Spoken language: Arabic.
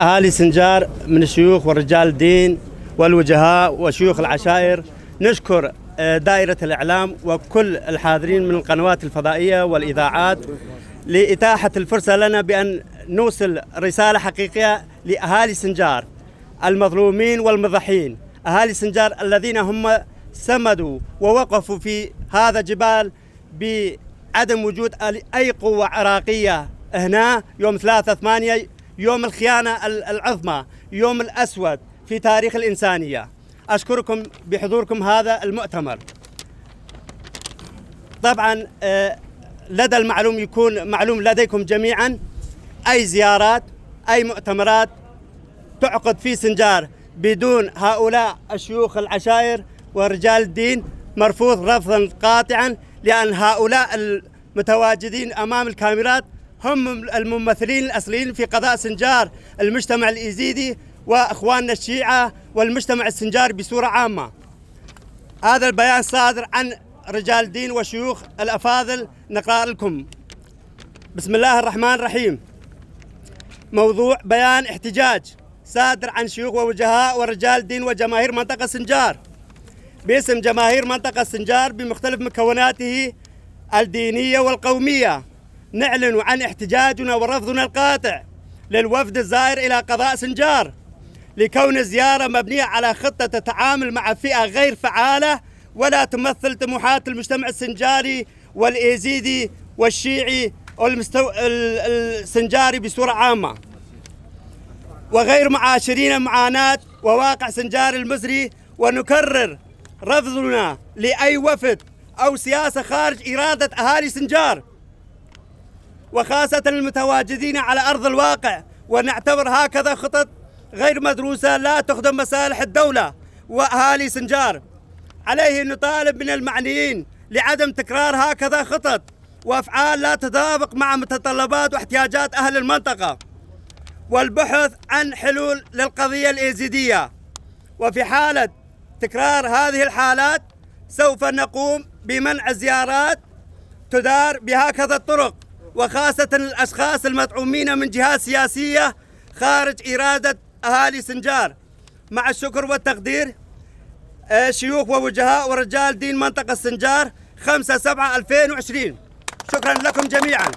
أهالي سنجار من الشيوخ ورجال الدين والوجهاء وشيوخ العشائر نشكر دائرة الإعلام وكل الحاضرين من القنوات الفضائية والإذاعات لإتاحة الفرصة لنا بأن نوصل رسالة حقيقية لأهالي سنجار المظلومين والمضحين. أهالي سنجار الذين هم سمدوا ووقفوا في هذا الجبال بعدم وجود أي قوة عراقية هنا يوم 3/8، يوم الخيانة العظمى، يوم الأسود في تاريخ الإنسانية. أشكركم بحضوركم هذا المؤتمر. طبعا لدى المعلوم يكون معلوم لديكم جميعا أي زيارات أي مؤتمرات تعقد في سنجار بدون هؤلاء الشيوخ العشائر ورجال الدين مرفوض رفضا قاطعا، لأن هؤلاء المتواجدين أمام الكاميرات هم الممثلين الأصليين في قضاء سنجار، المجتمع الإيزيدي وإخواننا الشيعة والمجتمع السنجاري بصورة عامة. هذا البيان صادر عن رجال الدين وشيوخ الأفاضل، نقرأ لكم. بسم الله الرحمن الرحيم. موضوع بيان احتجاج صادر عن شيوخ ووجهاء ورجال الدين وجماهير منطقة سنجار باسم جماهير منطقة سنجار بمختلف مكوناته الدينية والقومية. نعلن عن احتجاجنا ورفضنا القاطع للوفد الزائر إلى قضاء سنجار لكون الزيارة مبنية على خطة تتعامل مع فئة غير فعالة ولا تمثل طموحات المجتمع السنجاري والإيزيدي والشيعي السنجاري بصورة عامة، وغير معاشرين معاناة وواقع سنجار المزري. ونكرر رفضنا لأي وفد أو سياسة خارج إرادة أهالي سنجار وخاصة المتواجدين على أرض الواقع، ونعتبر هكذا خطط غير مدروسة لا تخدم مصالح الدولة وأهالي سنجار. عليه أن نطالب من المعنيين لعدم تكرار هكذا خطط وأفعال لا تتطابق مع متطلبات واحتياجات أهل المنطقة، والبحث عن حلول للقضية الإيزيدية. وفي حالة تكرار هذه الحالات سوف نقوم بمنع الزيارات تدار بهكذا الطرق، وخاصة الأشخاص المدعومين من جهات سياسية خارج إرادة أهالي سنجار. مع الشكر والتقدير، شيوخ ووجهاء ورجال دين منطقة سنجار 5/7/2020. شكرا لكم جميعا.